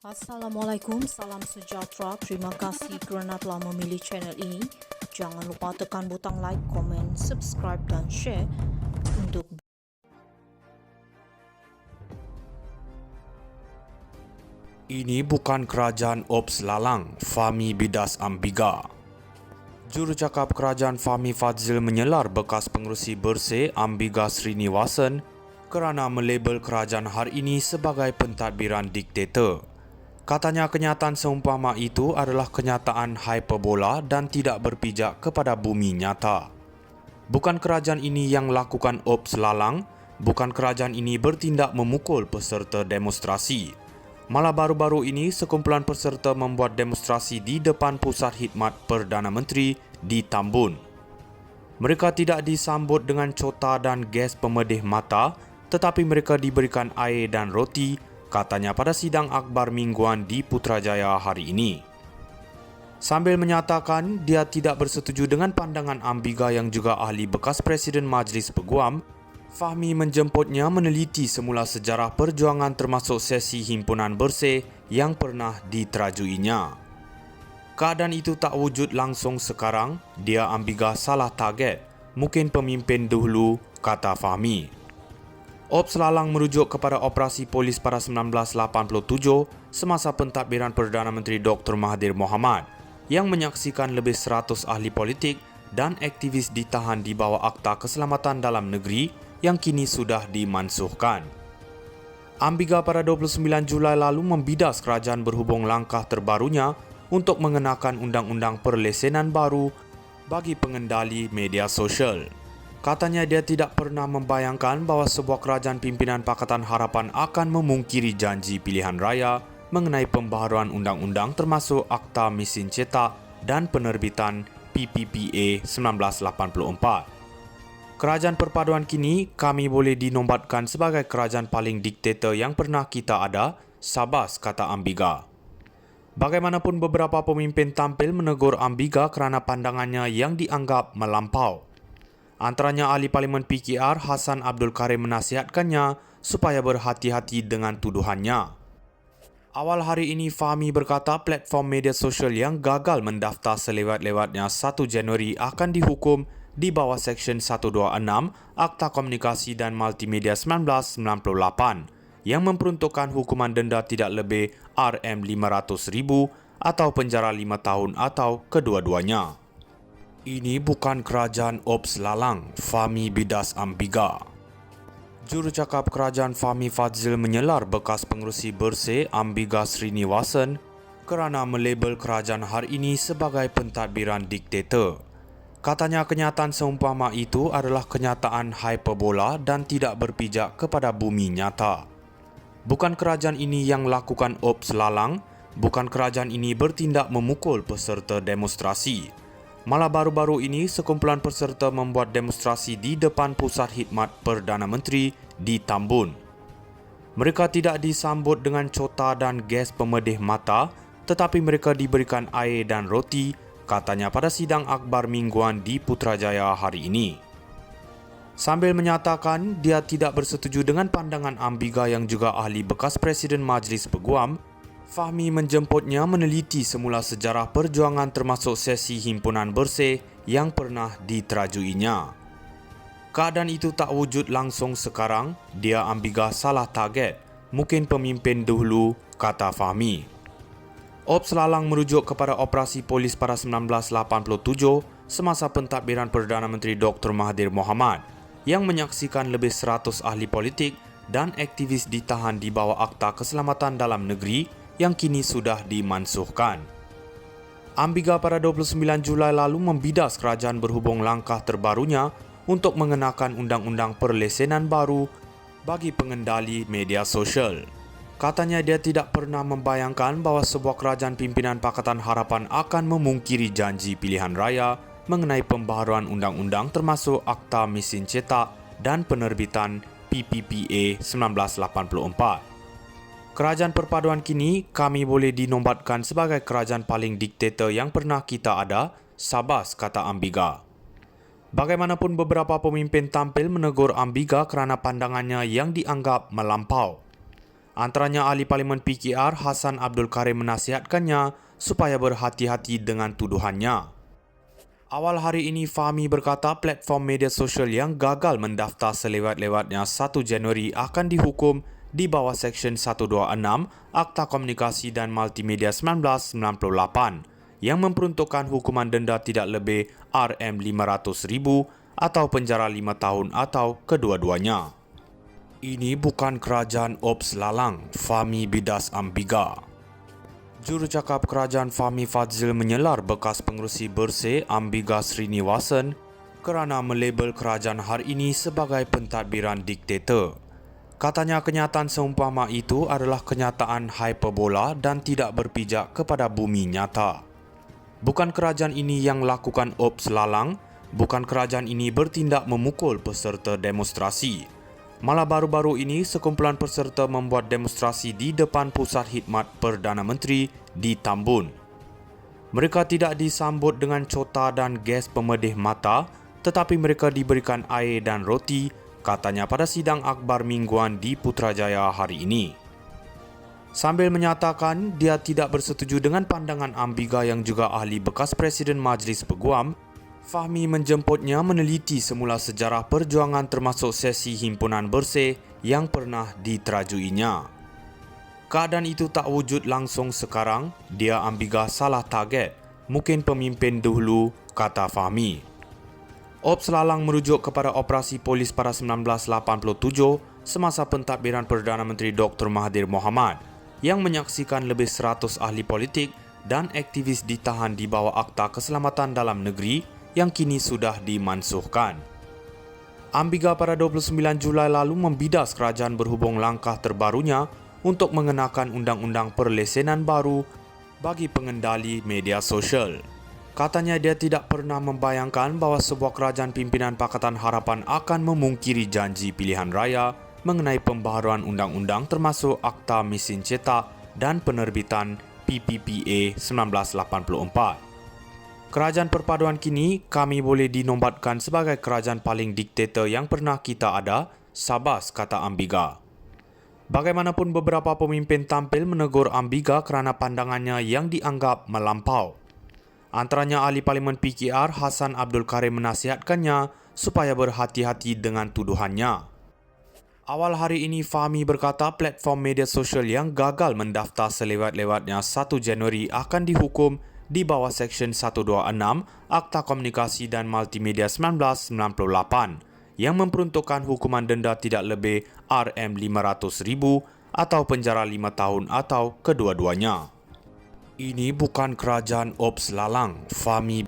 Assalamualaikum, salam sejahtera. Terima kasih kerana telah memilih channel ini. Jangan lupa tekan butang like, komen, subscribe dan share untuk Ini bukan kerajaan Ops Lalang, Fahmi bidas Ambiga. Jurucakap kerajaan Fahmi Fadzil menyelar bekas pengerusi bersih Ambiga Srinivasan kerana melabel kerajaan hari ini sebagai pentadbiran diktator. Katanya kenyataan seumpama itu adalah kenyataan hyperbola dan tidak berpijak kepada bumi nyata. Bukan kerajaan ini yang lakukan Ops Lalang, bukan kerajaan ini bertindak memukul peserta demonstrasi. Malah baru-baru ini sekumpulan peserta membuat demonstrasi di depan Pusat Khidmat Perdana Menteri di Tambun. Mereka tidak disambut dengan cota dan gas pemedih mata, tetapi mereka diberikan air dan roti, katanya pada sidang akhbar mingguan di Putrajaya hari ini. Sambil menyatakan dia tidak bersetuju dengan pandangan Ambiga yang juga ahli bekas Presiden Majlis Peguam, Fahmi menjemputnya meneliti semula sejarah perjuangan termasuk sesi himpunan bersih yang pernah diterajuinya. Keadaan itu tak wujud langsung sekarang, dia Ambiga salah target, mungkin pemimpin dahulu, kata Fahmi. Ops Lalang merujuk kepada operasi polis pada 1987 semasa pentadbiran Perdana Menteri Dr. Mahathir Mohamad yang menyaksikan lebih 100 ahli politik dan aktivis ditahan di bawah Akta Keselamatan Dalam Negeri yang kini sudah dimansuhkan. Ambiga pada 29 Julai lalu membidas kerajaan berhubung langkah terbarunya untuk mengenakan undang-undang perlesenan baru bagi pengendali media sosial. Katanya dia tidak pernah membayangkan bahawa sebuah kerajaan pimpinan Pakatan Harapan akan memungkiri janji pilihan raya mengenai pembaharuan undang-undang termasuk Akta Mesin Cetak dan penerbitan PPPA 1984. Kerajaan perpaduan kini kami boleh dinombatkan sebagai kerajaan paling diktator yang pernah kita ada, sabas, kata Ambiga. Bagaimanapun beberapa pemimpin tampil menegur Ambiga kerana pandangannya yang dianggap melampau. Antaranya ahli Parlimen PKR Hassan Abdul Karim menasihatkannya supaya berhati-hati dengan tuduhannya. Awal hari ini Fahmi berkata platform media sosial yang gagal mendaftar selewat-lewatnya 1 Januari akan dihukum di bawah Seksyen 126 Akta Komunikasi dan Multimedia 1998 yang memperuntukkan hukuman denda tidak lebih RM500,000 atau penjara 5 tahun atau kedua-duanya. Ini bukan kerajaan Ops Lalang, Fahmi bidas Ambiga. Jurucakap kerajaan Fahmi Fadzil menyelar bekas pengerusi bersih Ambiga Srinivasan kerana melabel kerajaan hari ini sebagai pentadbiran diktator. Katanya kenyataan seumpama itu adalah kenyataan hyperbola dan tidak berpijak kepada bumi nyata. Bukan kerajaan ini yang lakukan Ops Lalang, bukan kerajaan ini bertindak memukul peserta demonstrasi. Malah baru-baru ini sekumpulan peserta membuat demonstrasi di depan Pusat Khidmat Perdana Menteri di Tambun. Mereka tidak disambut dengan cota dan gas pemedih mata, tetapi mereka diberikan air dan roti, katanya pada sidang akhbar mingguan di Putrajaya hari ini. Sambil menyatakan dia tidak bersetuju dengan pandangan Ambiga yang juga ahli bekas Presiden Majlis Peguam, Fahmi menjemputnya meneliti semula sejarah perjuangan termasuk sesi himpunan bersih yang pernah diterajuinya. Keadaan itu tak wujud langsung sekarang, dia Ambiga salah target, mungkin pemimpin dahulu, kata Fahmi. Ops Lalang merujuk kepada operasi polis pada 1987 semasa pentadbiran Perdana Menteri Dr. Mahathir Mohamad yang menyaksikan lebih 100 ahli politik dan aktivis ditahan di bawah Akta Keselamatan Dalam Negeri yang kini sudah dimansuhkan. Ambiga pada 29 Julai lalu membidas kerajaan berhubung langkah terbarunya untuk mengenakan undang-undang perlesenan baru bagi pengendali media sosial. Katanya dia tidak pernah membayangkan bahawa sebuah kerajaan pimpinan Pakatan Harapan akan memungkiri janji pilihan raya mengenai pembaharuan undang-undang termasuk Akta Mesin Cetak dan penerbitan PPPA 1984. Kerajaan perpaduan kini kami boleh dinombatkan sebagai kerajaan paling diktator yang pernah kita ada, sabas, kata Ambiga. Bagaimanapun beberapa pemimpin tampil menegur Ambiga kerana pandangannya yang dianggap melampau. Antaranya ahli Parlimen PKR Hassan Abdul Karim menasihatkannya supaya berhati-hati dengan tuduhannya. Awal hari ini, Fahmi berkata platform media sosial yang gagal mendaftar selewat-lewatnya 1 Januari akan dihukum di bawah Seksyen 126 Akta Komunikasi dan Multimedia 1998 yang memperuntukkan hukuman denda tidak lebih RM500,000 atau penjara 5 tahun atau kedua-duanya. Ini bukan kerajaan Ops Lalang, Fahmi bidas Ambiga. Jurucakap Kerajaan Fahmi Fadzil menyelar bekas pengerusi Bersih Ambiga Srinivasan kerana melabel kerajaan hari ini sebagai pentadbiran diktator. Katanya kenyataan seumpama itu adalah kenyataan hyperbola dan tidak berpijak kepada bumi nyata. Bukan kerajaan ini yang lakukan Ops Lalang, bukan kerajaan ini bertindak memukul peserta demonstrasi. Malah baru-baru ini, sekumpulan peserta membuat demonstrasi di depan Pusat Khidmat Perdana Menteri di Tambun. Mereka tidak disambut dengan cota dan gas pemedih mata, tetapi mereka diberikan air dan roti, katanya pada sidang akhbar mingguan di Putrajaya hari ini. Sambil menyatakan dia tidak bersetuju dengan pandangan Ambiga yang juga ahli bekas Presiden Majlis Peguam, Fahmi menjemputnya meneliti semula sejarah perjuangan termasuk sesi himpunan bersih yang pernah diterajuinya. Keadaan itu tak wujud langsung sekarang, dia Ambiga salah target, mungkin pemimpin dahulu, kata Fahmi. Ops Lalang merujuk kepada operasi polis pada 1987 semasa pentadbiran Perdana Menteri Dr. Mahathir Mohamad yang menyaksikan lebih 100 ahli politik dan aktivis ditahan di bawah Akta Keselamatan Dalam Negeri yang kini sudah dimansuhkan. Ambiga pada 29 Julai lalu membidas kerajaan berhubung langkah terbarunya untuk mengenakan undang-undang perlesenan baru bagi pengendali media sosial. Katanya dia tidak pernah membayangkan bahawa sebuah kerajaan pimpinan Pakatan Harapan akan memungkiri janji pilihan raya mengenai pembaharuan undang-undang termasuk Akta Mesin Cetak dan penerbitan PPPA 1984. Kerajaan perpaduan kini kami boleh dinobatkan sebagai kerajaan paling diktator yang pernah kita ada, Sabas, kata Ambiga. Bagaimanapun beberapa pemimpin tampil menegur Ambiga kerana pandangannya yang dianggap melampau. Antaranya ahli Parlimen PKR Hassan Abdul Karim menasihatkannya supaya berhati-hati dengan tuduhannya. Awal hari ini, Fahmi berkata platform media sosial yang gagal mendaftar selewat-lewatnya 1 Januari akan dihukum di bawah Seksyen 126 Akta Komunikasi dan Multimedia 1998 yang memperuntukkan hukuman denda tidak lebih RM500,000 atau penjara 5 tahun atau kedua-duanya. Ini bukan kerajaan Ops Lalang, Fahmi